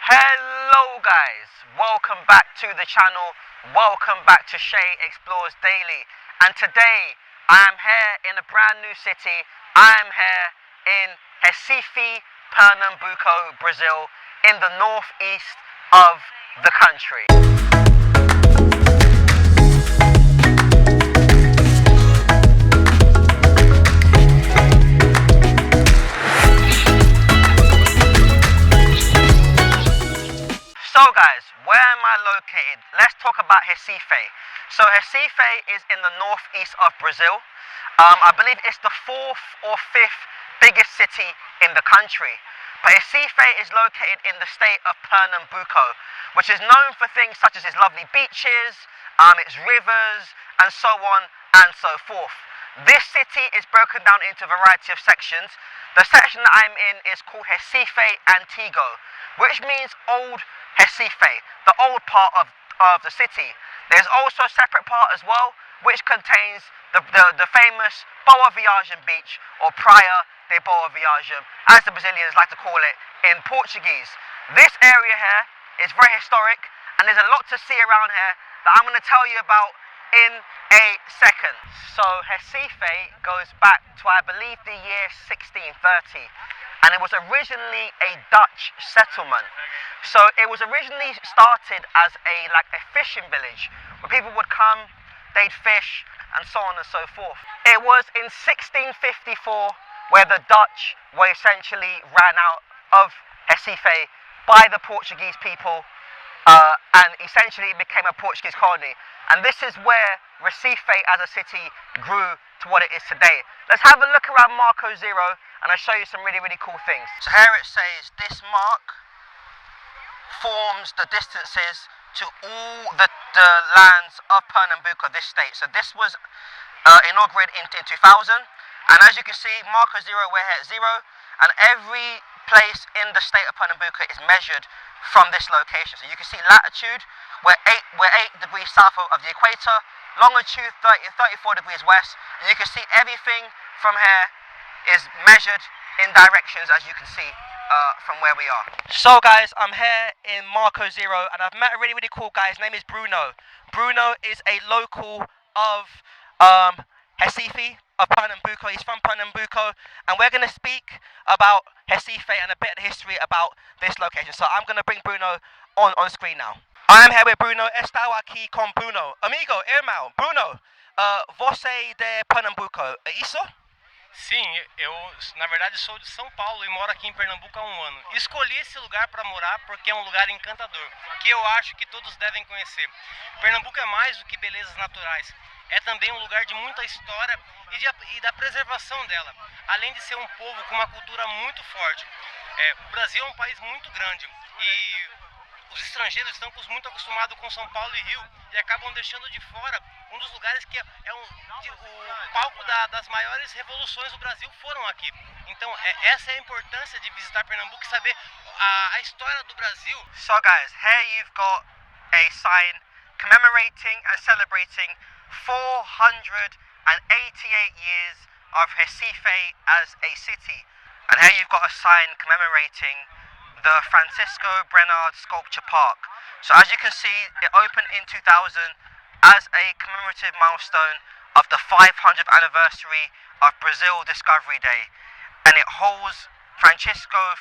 Hello guys, welcome back to the channel, welcome back to Shay Explores Daily, and today I am here in a brand new city. I am here in Recife, Pernambuco, Brazil, in the northeast of the country. So guys, where am I located? Let's talk about Recife. So Recife is in the northeast of Brazil. I believe it's the fourth or fifth biggest city in the country. But Recife is located in the state of Pernambuco, which is known for things such as its lovely beaches, its rivers, and so on and so forth. This city is broken down into a variety of sections. The section that I'm in is called Recife Antigo, which means old Recife, the old part of the city. There's also a separate part as well, which contains the famous Boa Viagem beach, or Praia de Boa Viagem, as the Brazilians like to call it in Portuguese. This area here is very historic, and there's a lot to see around here that I'm going to tell you about in a second. So Recife goes back to, I believe, the year 1630, and it was originally a Dutch settlement. So it was originally started as a fishing village where people would come, they'd fish, and so on and so forth. It was in 1654 where the Dutch were essentially ran out of Recife by the Portuguese people, and essentially it became a Portuguese colony. And this is where Recife as a city grew to what it is today. Let's have a look around Marco Zero and I'll show you some really cool things. So here it says this mark forms the distances to all the lands of Pernambuco, this state. So this was inaugurated in 2000, and as you can see, Marco Zero, we're here at 0, and every place in the state of Pernambuco is measured from this location. So you can see latitude, we're 8 degrees south of the equator, longitude 34 degrees west, and you can see everything from here is measured in directions, as you can see from where we are. So guys, I'm here in Marco Zero, and I've met a really cool guy. His name is Bruno. Bruno is a local of Recife, of Pernambuco. He's from Pernambuco, and we're going to speak about Recife and a bit of the history about this location. So I'm going to bring Bruno on screen now. I am here with Bruno. Estou aqui com Bruno. Amigo, irmão, Bruno, você de Pernambuco, é isso? Sim, eu na verdade sou de São Paulo e moro aqui em Pernambuco há um ano. Escolhi esse lugar para morar porque é um lugar encantador, que eu acho que todos devem conhecer. Pernambuco é mais do que belezas naturais, é também um lugar de muita história e da preservação dela, além de ser um povo com uma cultura muito forte. O Brasil é um país muito grande e os estrangeiros estão muito acostumados com São Paulo e Rio e acabam deixando de fora um dos lugares que o palco das maiores revoluções do Brasil foram aqui. Então essa é a importância de visitar Pernambuco e saber a história do Brasil. So guys, here you've got a sign commemorating and celebrating 488 years of Recife as a city. And here you've got a sign commemorating the Francisco Brenard Sculpture Park. So as you can see, it opened in 2000 as a commemorative milestone of the 500th anniversary of Brazil Discovery Day, and it holds Francisco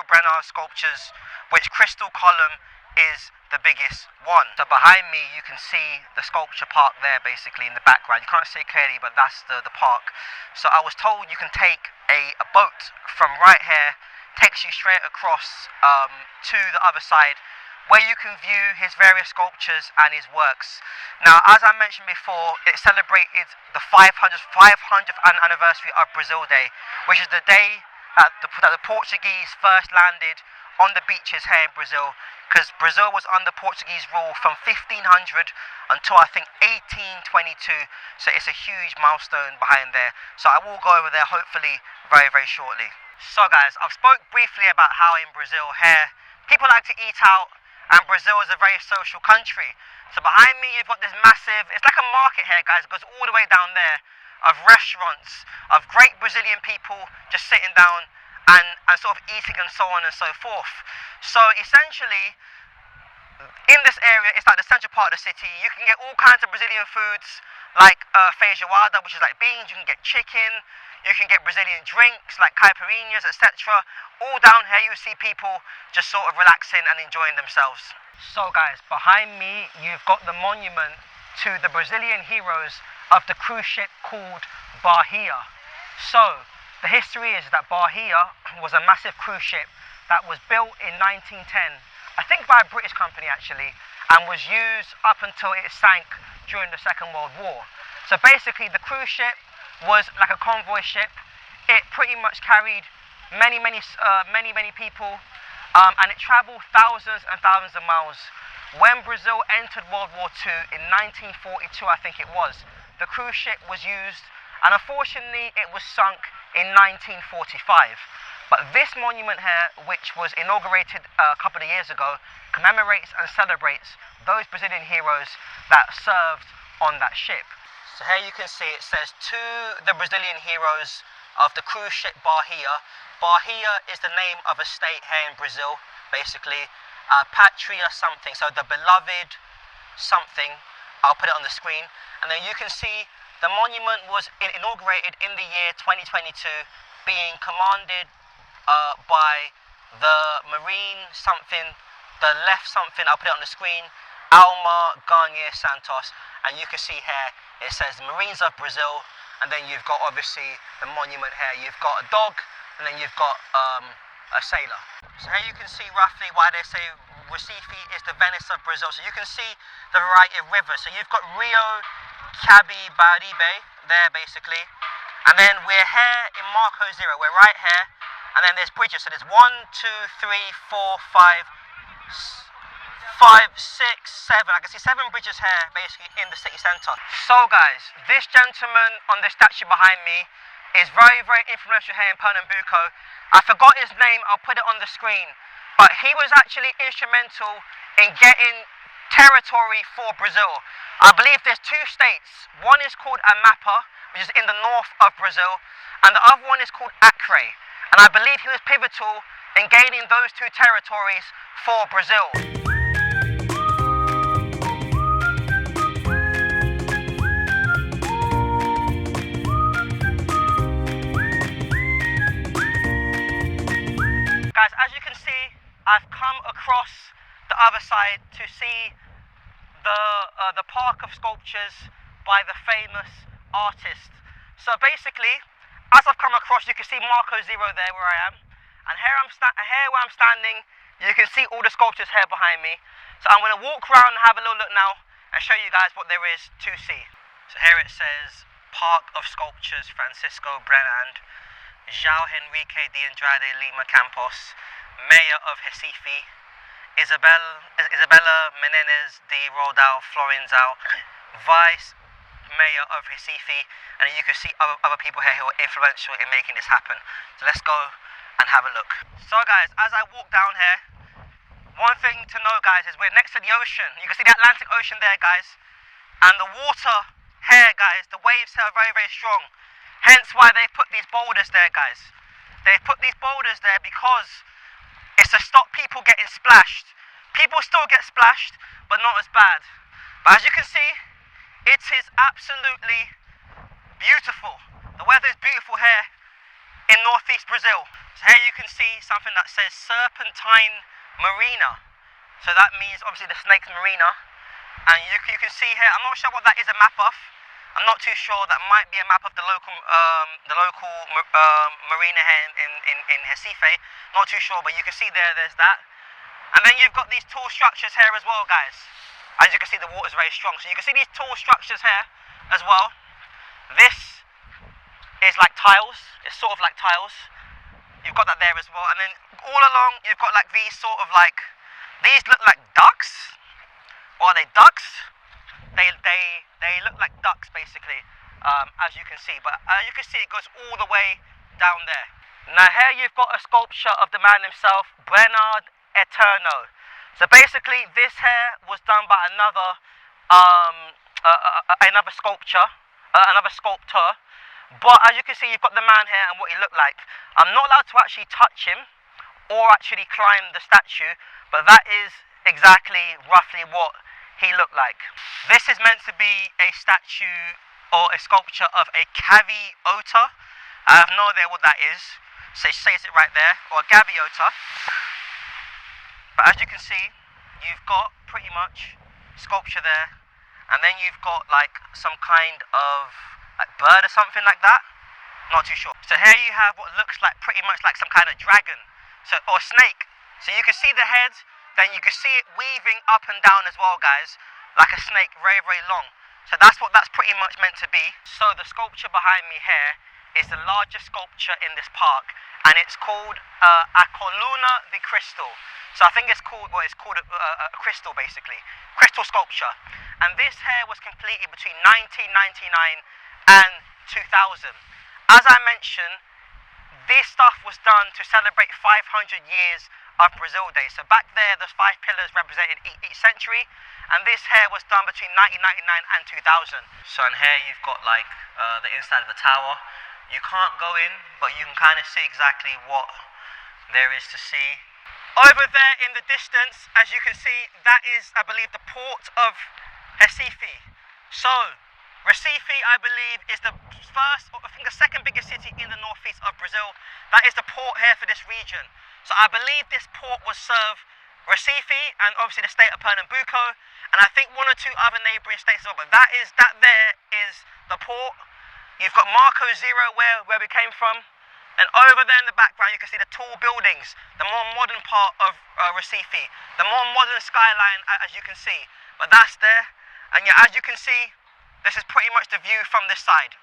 Brenard sculptures, which Crystal Column is the biggest one. So behind me you can see the sculpture park there, basically in the background. You can't see it clearly, but that's the park. So I was told you can take a boat from right here, takes you straight across to the other side, where you can view his various sculptures and his works. Now, as I mentioned before, it celebrated the 500th anniversary of Brazil Day, which is the day that the Portuguese first landed on the beaches here in Brazil, because Brazil was under Portuguese rule from 1500 until I think 1822, so it's a huge milestone behind there. So I will go over there hopefully very shortly. So guys, I've spoke briefly about how in Brazil here, people like to eat out, and Brazil is a very social country. So behind me you've got this massive, it's like a market here guys, it goes all the way down there, of restaurants, of great Brazilian people just sitting down and sort of eating and so on and so forth. So essentially, in this area, it's like the central part of the city. You can get all kinds of Brazilian foods like feijoada, which is like beans. You can get chicken. You can get Brazilian drinks like caipirinhas, etc. All down here, you see people just sort of relaxing and enjoying themselves. So guys, behind me, you've got the monument to the Brazilian heroes of the cruise ship called Bahia. So, the history is that Bahia was a massive cruise ship that was built in 1910, I think by a British company actually, and was used up until it sank during the Second World War. So basically the cruise ship was like a convoy ship. It pretty much carried many people, and it traveled thousands and thousands of miles. When Brazil entered World War II in 1942, I think it was, the cruise ship was used, and unfortunately it was sunk in 1945. But this monument here, which was inaugurated a couple of years ago, commemorates and celebrates those Brazilian heroes that served on that ship. So here you can see it says, to the Brazilian heroes of the cruise ship Bahia. Bahia is the name of a state here in Brazil, basically. Patria something, so the beloved something. I'll put it on the screen. And then you can see the monument was inaugurated in the year 2022, being commanded by the Marine something, the left something, I'll put it on the screen, Alma Garnier Santos. And you can see here, it says Marines of Brazil, and then you've got obviously the monument here. You've got a dog, and then you've got a sailor. So here you can see roughly why they say Recife is the Venice of Brazil. So you can see the variety of rivers. So you've got Rio, Baribe there basically, and then we're here in Marco Zero. We're right here. And then there's bridges, so there's 1, 2, 3, 4, 5, 6, 7. I can see 7 bridges here, basically in the city centre. So guys, this gentleman on the statue behind me is very influential here in Pernambuco. I forgot his name, I'll put it on the screen. But he was actually instrumental in getting territory for Brazil. I believe there's 2 states. One is called Amapa, which is in the north of Brazil, and the other one is called Acre. And I believe he was pivotal in gaining those 2 territories for Brazil. Guys, as you can see, I've come across the other side to see the park of sculptures by the famous artist. So basically, as I've come across, you can see Marco Zero there where I am, and here where I'm standing, you can see all the sculptures here behind me. So I'm going to walk around and have a little look now and show you guys what there is to see. So here it says Park of Sculptures Francisco Brennand, João Henrique de Andrade Lima Campos, Mayor of Recife, Isabella Menezes de Rodal Florenzel, Vice Mayor of Recife, and you can see other people here who are influential in making this happen. So let's go and have a look. So guys, as I walk down here, one thing to know guys is we're next to the ocean. You can see the Atlantic Ocean there guys, and the water here guys, the waves here are very strong. Hence why they put these boulders there guys. They put these boulders there because it's to stop people getting splashed. People still get splashed, but not as bad. But as you can see, it is absolutely beautiful. The weather is beautiful here in northeast Brazil. So here you can see something that says Serpentine Marina. So that means obviously the Snakes Marina. And you can see here, I'm not sure what that is a map of. I'm not too sure. That might be a map of the local marina here in Recife. Not too sure, but you can see there's that. And then you've got these tall structures here as well, guys. As you can see, the water's very strong. So you can see these tall structures here as well. This is like tiles. It's sort of like tiles. You've got that there as well. And then all along, you've got like these sort of like, these look like ducks. Or are they ducks? They look like ducks basically, as you can see. But you can see it goes all the way down there. Now here you've got a sculpture of the man himself, Bernard Eterno. So basically this here was done by another sculptor, But as you can see, you've got the man here and what he looked like. I'm not allowed to actually touch him or actually climb the statue, but that is exactly roughly what he looked like. This is meant to be a statue or a sculpture of a gaviota. I have no idea what that is. So it says it right there, or a gaviota. But as you can see, you've got pretty much sculpture there, and then you've got like some kind of like bird or something like that. Not too sure. So here you have what looks like pretty much like some kind of dragon, so or snake. So you can see the head, then you can see it weaving up and down as well, guys, like a snake, very, very long. So that's what that's pretty much meant to be. So the sculpture behind me here is the largest sculpture in this park, and it's called a coluna de crystal. So I think it's called a crystal, basically, crystal sculpture. And this here was completed between 1999 and 2000. As I mentioned, this stuff was done to celebrate 500 years of Brazil Day. So back there, those 5 pillars represented each century, and this here was done between 1999 and 2000. So in here you've got like the inside of the tower. You can't go in, but you can kind of see exactly what there is to see. Over there in the distance, as you can see, that is, I believe, the port of Recife. So Recife, I believe, is the first, or I think the second biggest city in the northeast of Brazil. That is the port here for this region. So I believe this port will serve Recife and obviously the state of Pernambuco, and I think 1 or 2 other neighbouring states as well. But that there is the port. You've got Marco Zero where we came from. And over there in the background, you can see the tall buildings, the more modern part of Recife, the more modern skyline, as you can see. But that's there. And yeah, as you can see, this is pretty much the view from this side.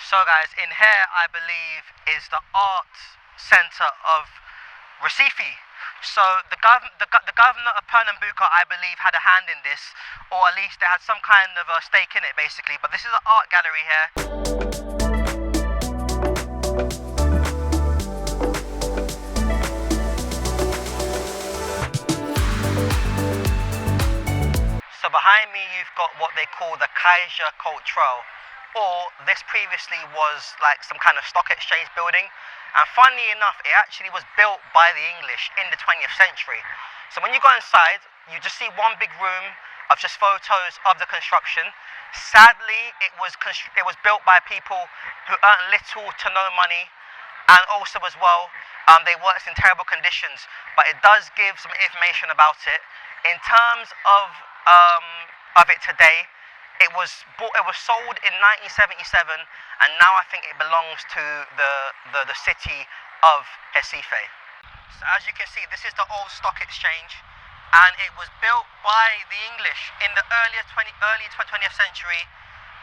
So guys, in here, I believe, is the art centre of Recife. So the governor of Pernambuco, I believe, had a hand in this, or at least they had some kind of a stake in it, basically. But this is an art gallery here. So behind me you've got what they call the Caixa Cultural, or this previously was like some kind of stock exchange building, and funnily enough it actually was built by the English in the 20th century. So when you go inside, you just see one big room of just photos of the construction. Sadly, it was built by people who earned little to no money, and also as well they worked in terrible conditions, but it does give some information about it. In terms of it today, it was sold in 1977, and now I think it belongs to the city of Recife. So as you can see, this is the old stock exchange, and it was built by the English in the early 20th century,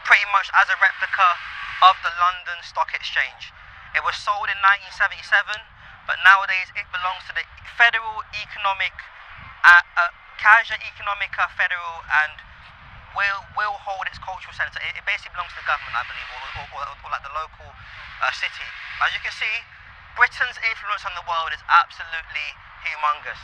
pretty much as a replica of the London Stock Exchange. It was sold in 1977, but nowadays it belongs to the Federal Economic Caixa Econômica Federal, and will hold its cultural centre. It basically belongs to the government, I believe, or like the local city. As you can see, Britain's influence on the world is absolutely humongous.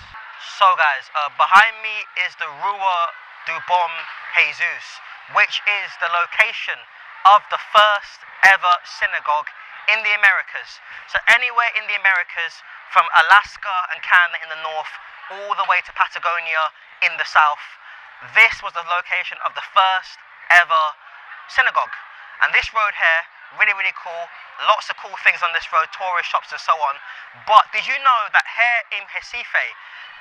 So guys, behind me is the Rua do Bom Jesus, which is the location of the first ever synagogue in the Americas. So anywhere in the Americas, from Alaska and Canada in the north, all the way to Patagonia in the south, this was the location of the first ever synagogue. And this road here, really, really cool. Lots of cool things on this road, tourist shops and so on. But did you know that here in Recife,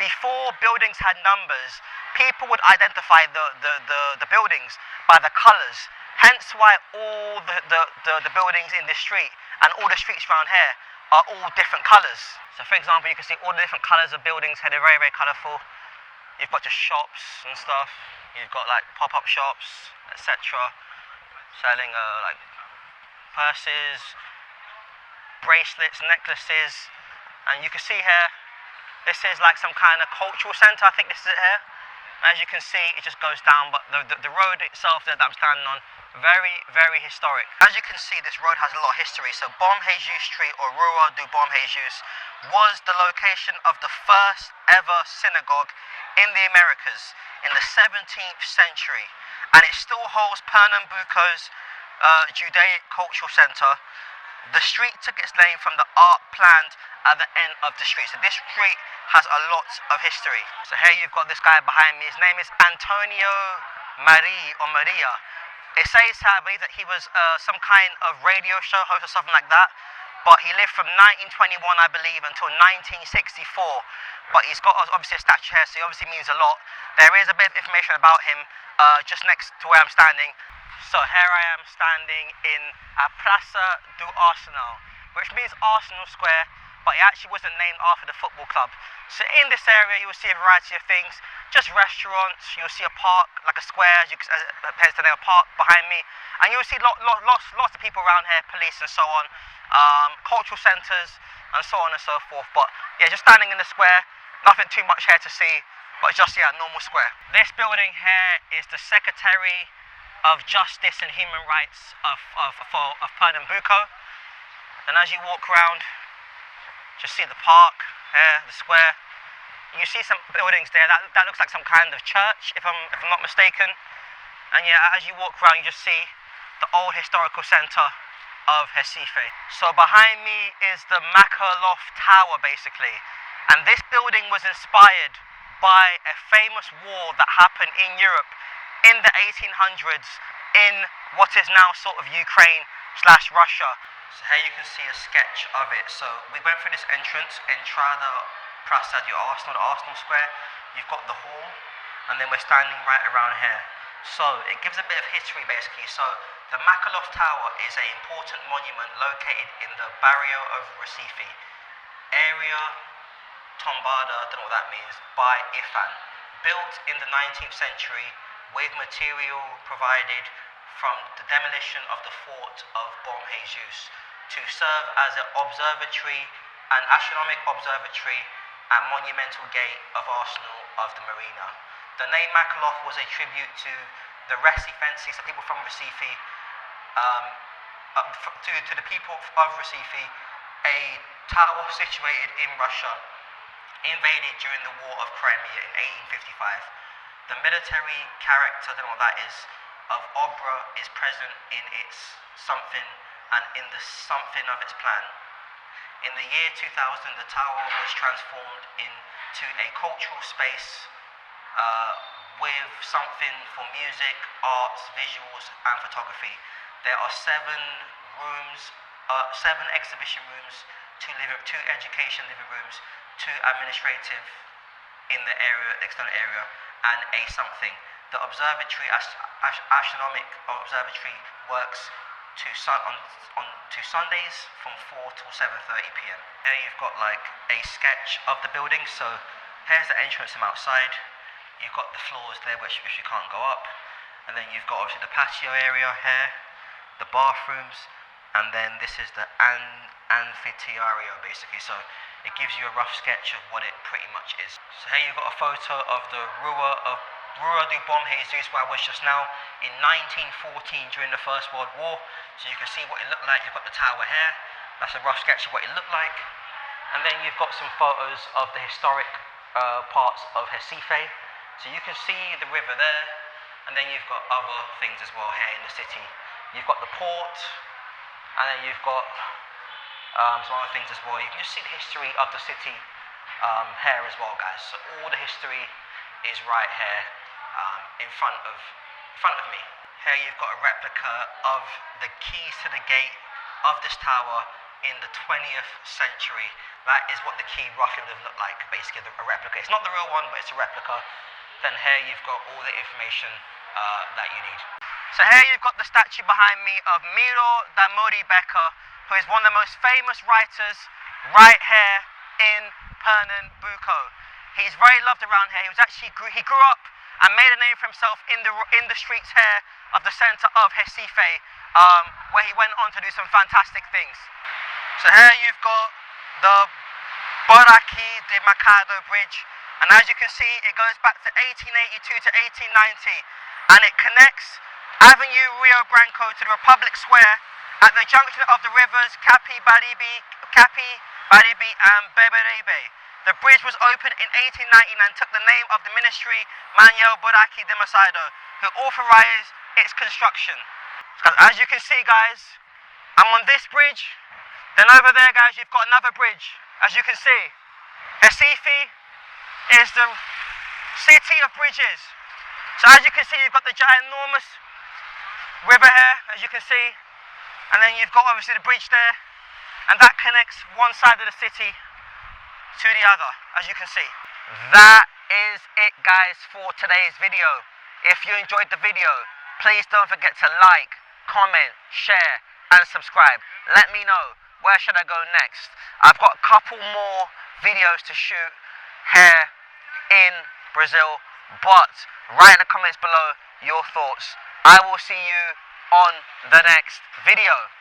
before buildings had numbers, people would identify the buildings by the colours. Hence why all the buildings in this street and all the streets around here are all different colours. So for example, you can see all the different colours of buildings here. They're very, very colourful. You've got just shops and stuff. You've got like pop-up shops, etc. Selling like purses, bracelets, necklaces. And you can see here, this is like some kind of cultural centre. I think this is it here. As you can see, it just goes down, but the road itself that I'm standing on, very, very historic. As you can see, this road has a lot of history. So Bom Jesus Street, or Rua do Bom Jesus, was the location of the first ever synagogue in the Americas in the 17th century. And it still holds Pernambuco's Judaic Cultural Centre. The street took its name from the art planned at the end of the street. So this street has a lot of history. So here you've got this guy behind me. His name is Antonio Maria. It says here, I believe, that he was some kind of radio show host or something like that. But he lived from 1921, I believe, until 1964. But he's got obviously a statue here, so he obviously means a lot. There is a bit of information about him just next to where I'm standing. So here I am standing in a Praça do Arsenal, which means Arsenal Square, but it actually wasn't named after the football club. So in this area you will see a variety of things, just restaurants, you'll see a park, like a square, as opposed to a park behind me, and you'll see lots of people around here, police and so on, cultural centres and so on and so forth. But yeah, just standing in the square, nothing too much here to see, but just a normal square. This building here is the Secretary of Justice and Human Rights of Pernambuco. And as you walk around, just see the park here, the square. You see some buildings there. That looks like some kind of church, if I'm not mistaken. And yeah, as you walk around, you just see the old historical centre of Recife. So behind me is the Makaloff Tower, basically. And this building was inspired by a famous war that happened in Europe in the 1800s in what is now sort of Ukraine/Russia. So here you can see a sketch of it. So we went through this entrance, Entrada Praça do Arsenal, the Arsenal Square. You've got the hall, and then we're standing right around here. So it gives a bit of history basically. So the Makaloff Tower is an important monument located in the Baria of Recife. Area Tombada, don't know what that means, by Ifan. Built in the 19th century with material provided from the demolition of the fort of Bom Jesus to serve as an observatory, an astronomical observatory and monumental gate of Arsenal of the Marina. The name Makaloff was a tribute to the Recifenses, the people from Recife, to the people of Recife, a tower situated in Russia, invaded during the War of Crimea in 1855. The military character, I don't know what that is, of Obra is present in its something and in the something of its plan. In the year 2000, the tower was transformed into a cultural space with something for music, arts, visuals and photography. There are 7 rooms, 7 exhibition rooms, 2 education living rooms, 2 administrative in the area, external area, and a something. The observatory, astronomic observatory, works to Sundays from 4 till 7:30 p.m. Here you've got like a sketch of the building. So here's the entrance from outside. You've got the floors there which you can't go up, and then you've got obviously the patio area here, the bathrooms, and then this is the amphitheater basically. So it gives you a rough sketch of what it pretty much is. So here you've got a photo of the Rua do Bom Jesus, where I was just now, in 1914 during the First World War. So you can see what it looked like. You've got the tower here. That's a rough sketch of what it looked like. And then you've got some photos of the historic parts of Recife. So you can see the river there. And then you've got other things as well here in the city. You've got the port. And then you've got some other things as well. You can just see the history of the city here as well, guys. So all the history is right here in front of me. Here you've got a replica of the keys to the gate of this tower in the 20th century. That is what the key roughly would have looked like, basically a replica. It's not the real one, but it's a replica. Then here you've got all the information that you need. So here you've got the statue behind me of Miro da Mori Becker, who is one of the most famous writers right here in Pernambuco. He's very loved around here. He grew up and made a name for himself in the streets here of the centre of Recife, where he went on to do some fantastic things. So here you've got the Baria de Mercado Bridge, and as you can see, it goes back to 1882 to 1890, and it connects Avenue Rio Branco to the Republic Square at the junction of the rivers Capi, Baribi and Beberibe. The bridge was opened in 1899 and took the name of the ministry Manuel Buraki de Macedo, who authorized its construction. As you can see, guys, I'm on this bridge. Then over there, guys, you've got another bridge. As you can see, Recife is the city of bridges. So as you can see, you've got the ginormous river here, as you can see. And then you've got obviously the bridge there. And that connects one side of the city to the other, as you can see. That is it, guys, for today's video. If you enjoyed the video, please don't forget to like, comment, share and subscribe. Let me know, where should I go next? I've got a couple more videos to shoot here in Brazil, but write in the comments below your thoughts. I will see you on the next video.